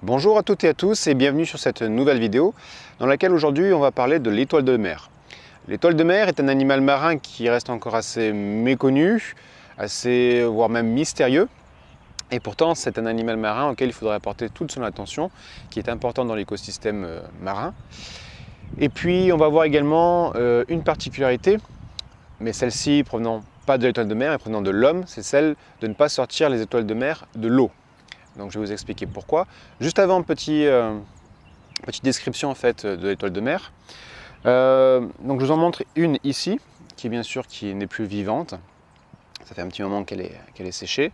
Bonjour à toutes et à tous et bienvenue sur cette nouvelle vidéo dans laquelle aujourd'hui on va parler de l'étoile de mer. L'étoile de mer est un animal marin qui reste encore assez méconnu, voire même mystérieux. Et pourtant c'est un animal marin auquel il faudrait apporter toute son attention, qui est important dans l'écosystème marin. Et puis on va voir également une particularité, mais celle-ci provenant pas de l'étoile de mer mais provenant de l'homme, c'est celle de ne pas sortir les étoiles de mer de l'eau. Donc je vais vous expliquer pourquoi. Juste avant, petite description en fait de l'étoile de mer. Donc je vous en montre une ici, qui bien sûr qui n'est plus vivante. Ça fait un petit moment qu'elle est séchée.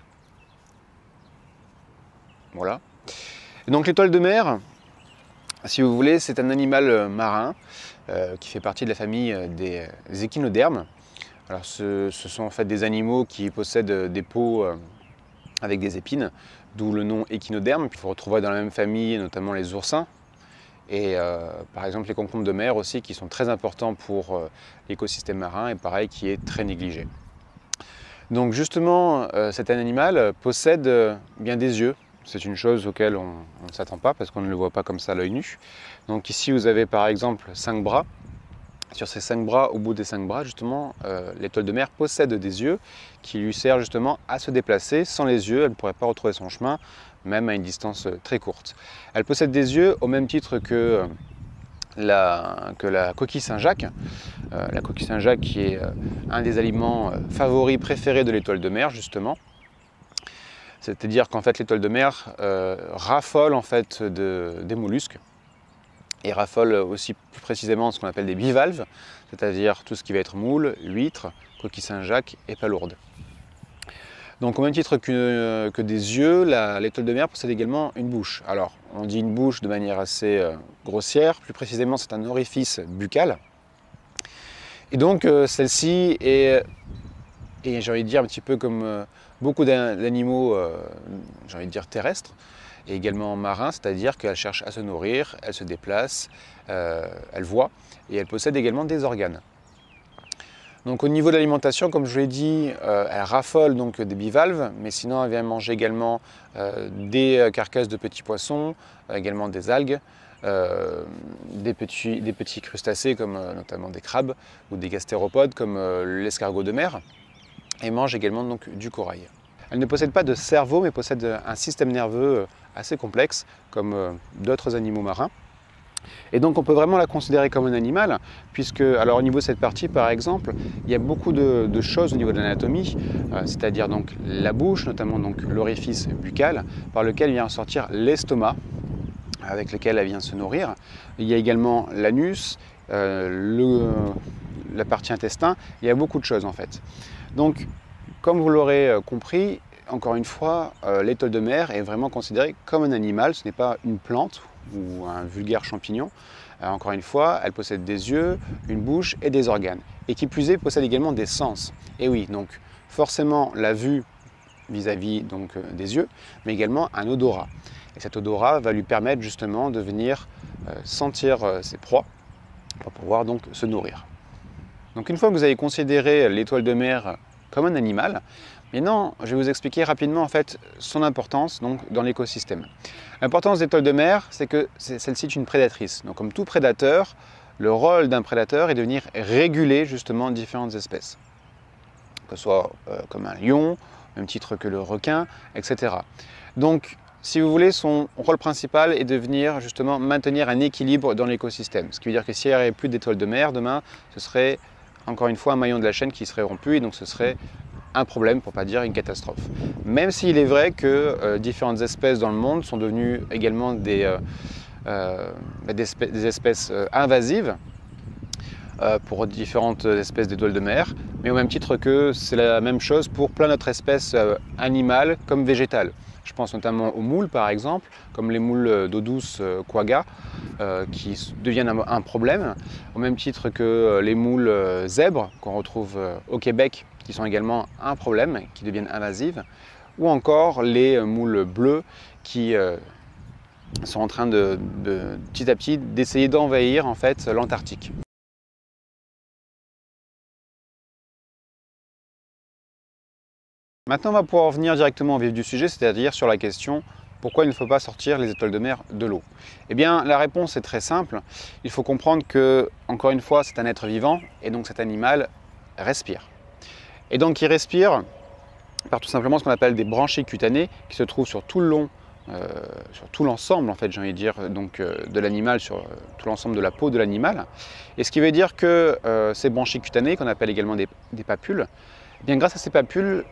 Voilà. Et donc l'étoile de mer, si vous voulez, c'est un animal marin qui fait partie de la famille des échinodermes. Alors ce sont en fait des animaux qui possèdent des peaux avec des épines, d'où le nom échinoderme. Il faut retrouver dans la même famille notamment les oursins et par exemple les concombres de mer aussi, qui sont très importants pour l'écosystème marin et pareil qui est très négligé. Donc justement cet animal possède bien des yeux. C'est une chose auquel on ne s'attend pas parce qu'on ne le voit pas comme ça à l'œil nu. Donc ici vous avez par exemple 5 bras. Sur ces 5 bras, au bout des 5 bras, justement, l'étoile de mer possède des yeux qui lui servent justement à se déplacer. Sans les yeux, elle ne pourrait pas retrouver son chemin, même à une distance très courte. Elle possède des yeux au même titre que la coquille Saint-Jacques. La coquille Saint-Jacques qui est un des aliments favoris, préférés de l'étoile de mer, justement. C'est-à-dire qu'en fait, l'étoile de mer raffole en fait des mollusques. Et raffole aussi plus précisément ce qu'on appelle des bivalves, c'est-à-dire tout ce qui va être moule, huître, coquille Saint-Jacques et palourde. Donc au même titre que des yeux, l'étoile de mer possède également une bouche. Alors on dit une bouche de manière assez grossière, plus précisément c'est un orifice buccal. Et donc celle-ci est, et j'ai envie de dire un petit peu comme beaucoup d'animaux, j'ai envie de dire terrestres, et également marins, c'est-à-dire qu'elle cherche à se nourrir, elle se déplace, elle voit et elle possède également des organes. Donc au niveau de l'alimentation, comme je l'ai dit, elle raffole donc des bivalves, mais sinon elle vient manger également des carcasses de petits poissons, également des algues, des petits crustacés comme notamment des crabes ou des gastéropodes comme l'escargot de mer, et mange également donc du corail. Elle ne possède pas de cerveau, mais possède un système nerveux assez complexe, comme d'autres animaux marins. Et donc on peut vraiment la considérer comme un animal, puisque, alors au niveau de cette partie par exemple, il y a beaucoup de choses au niveau de l'anatomie, c'est-à-dire donc la bouche, notamment donc l'orifice buccal, par lequel vient sortir l'estomac, avec lequel elle vient se nourrir. Il y a également l'anus, la partie intestin, il y a beaucoup de choses en fait. Donc, comme vous l'aurez compris, encore une fois, l'étoile de mer est vraiment considérée comme un animal, ce n'est pas une plante ou un vulgaire champignon. Encore une fois, elle possède des yeux, une bouche et des organes. Et qui plus est, possède également des sens. Et oui, donc forcément la vue vis-à-vis donc des yeux, mais également un odorat. Et cet odorat va lui permettre justement de venir sentir ses proies pour pouvoir donc se nourrir. Donc une fois que vous avez considéré l'étoile de mer comme un animal, maintenant je vais vous expliquer rapidement en fait son importance donc, dans l'écosystème. L'importance de l'étoile de mer, c'est que celle-ci est une prédatrice. Donc comme tout prédateur, le rôle d'un prédateur est de venir réguler justement différentes espèces. Que ce soit comme un lion, au même titre que le requin, etc. Donc si vous voulez, son rôle principal est de venir justement maintenir un équilibre dans l'écosystème. Ce qui veut dire que s'il n'y avait plus d'étoiles de mer demain, ce serait encore une fois un maillon de la chaîne qui serait rompu et donc ce serait un problème pour ne pas dire une catastrophe. Même s'il est vrai que différentes espèces dans le monde sont devenues également des espèces invasives pour différentes espèces d'étoiles de mer, mais au même titre que c'est la même chose pour plein d'autres espèces animales comme végétales. Je pense notamment aux moules par exemple, comme les moules d'eau douce quagga, qui deviennent un problème, au même titre que les moules zèbres qu'on retrouve au Québec, qui sont également un problème, qui deviennent invasives, ou encore les moules bleues qui sont en train petit à petit d'essayer d'envahir en fait l'Antarctique. Maintenant, on va pouvoir venir directement au vif du sujet, c'est-à-dire sur la question pourquoi il ne faut pas sortir les étoiles de mer de l'eau? Eh bien, la réponse est très simple. Il faut comprendre que, encore une fois, c'est un être vivant et donc cet animal respire. Et donc, il respire par tout simplement ce qu'on appelle des branchies cutanées qui se trouvent sur tout le long, sur tout l'ensemble, en fait, j'ai envie de dire, donc, de l'animal, sur tout l'ensemble de la peau de l'animal. Et ce qui veut dire que ces branchies cutanées, qu'on appelle également des papules, eh bien, grâce à ces papules,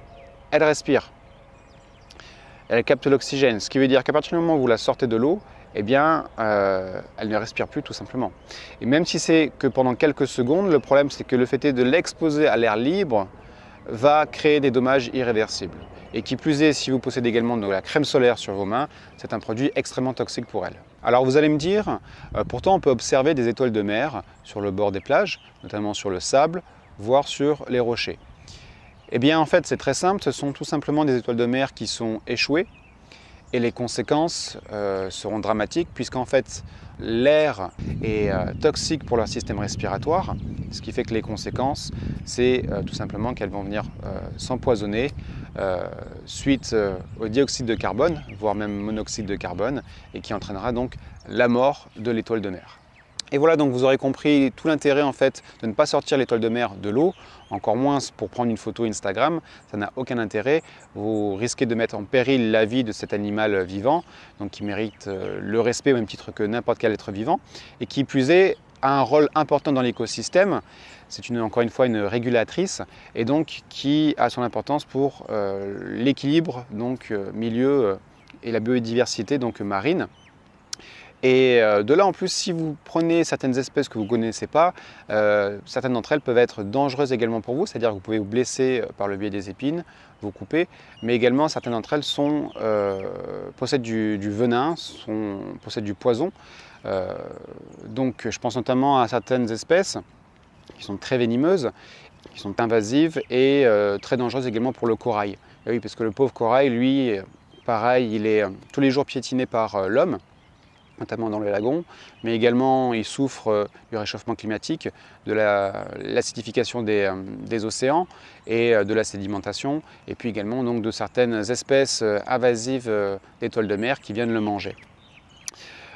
elles respirent. Elle capte l'oxygène, ce qui veut dire qu'à partir du moment où vous la sortez de l'eau, eh bien, elle ne respire plus tout simplement. Et même si c'est que pendant quelques secondes, le problème c'est que le fait est de l'exposer à l'air libre va créer des dommages irréversibles. Et qui plus est, si vous possédez également de la crème solaire sur vos mains, c'est un produit extrêmement toxique pour elle. Alors vous allez me dire, pourtant on peut observer des étoiles de mer sur le bord des plages, notamment sur le sable, voire sur les rochers. Eh bien en fait c'est très simple, ce sont tout simplement des étoiles de mer qui sont échouées et les conséquences seront dramatiques puisqu'en fait l'air est toxique pour leur système respiratoire, ce qui fait que les conséquences c'est tout simplement qu'elles vont venir s'empoisonner suite au dioxyde de carbone, voire même monoxyde de carbone, et qui entraînera donc la mort de l'étoile de mer. Et voilà, donc vous aurez compris tout l'intérêt en fait de ne pas sortir l'étoile de mer de l'eau, encore moins pour prendre une photo Instagram, ça n'a aucun intérêt. Vous risquez de mettre en péril la vie de cet animal vivant, donc qui mérite le respect au même titre que n'importe quel être vivant, et qui plus est a un rôle important dans l'écosystème. C'est encore une fois une régulatrice et donc qui a son importance pour l'équilibre milieu et la biodiversité donc marine. Et de là en plus, si vous prenez certaines espèces que vous ne connaissez pas, certaines d'entre elles peuvent être dangereuses également pour vous, c'est-à-dire que vous pouvez vous blesser par le biais des épines, vous couper, mais également certaines d'entre elles possèdent du venin, possèdent du poison. Donc je pense notamment à certaines espèces qui sont très venimeuses, qui sont invasives et très dangereuses également pour le corail. Et oui, parce que le pauvre corail, lui, pareil, il est tous les jours piétiné par l'homme, notamment dans les lagons, mais également il souffre du réchauffement climatique, de l'acidification des océans et de la sédimentation, et puis également donc, de certaines espèces invasives d'étoiles de mer qui viennent le manger.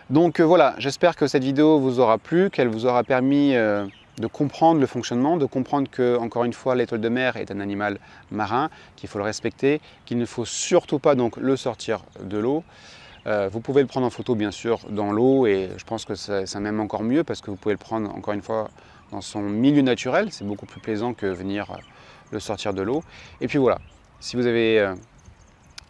Donc voilà, j'espère que cette vidéo vous aura plu, qu'elle vous aura permis de comprendre le fonctionnement, de comprendre que, encore une fois, l'étoile de mer est un animal marin, qu'il faut le respecter, qu'il ne faut surtout pas donc le sortir de l'eau. Vous pouvez le prendre en photo bien sûr dans l'eau et je pense que c'est même encore mieux parce que vous pouvez le prendre encore une fois dans son milieu naturel, c'est beaucoup plus plaisant que venir le sortir de l'eau. Et puis voilà, si vous avez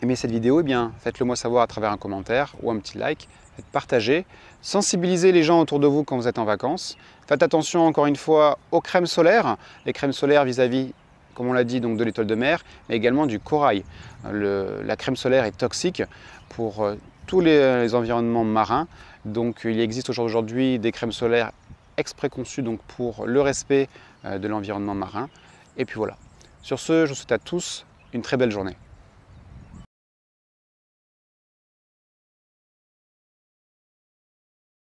aimé cette vidéo, eh bien faites-le moi savoir à travers un commentaire ou un petit like, partagez, sensibilisez les gens autour de vous quand vous êtes en vacances. Faites attention encore une fois aux crèmes solaires, les crèmes solaires vis-à-vis comme on l'a dit, donc de l'étoile de mer, mais également du corail. La crème solaire est toxique pour tous les environnements marins. Donc il existe aujourd'hui des crèmes solaires exprès conçues donc, pour le respect de l'environnement marin. Et puis voilà. Sur ce, je vous souhaite à tous une très belle journée.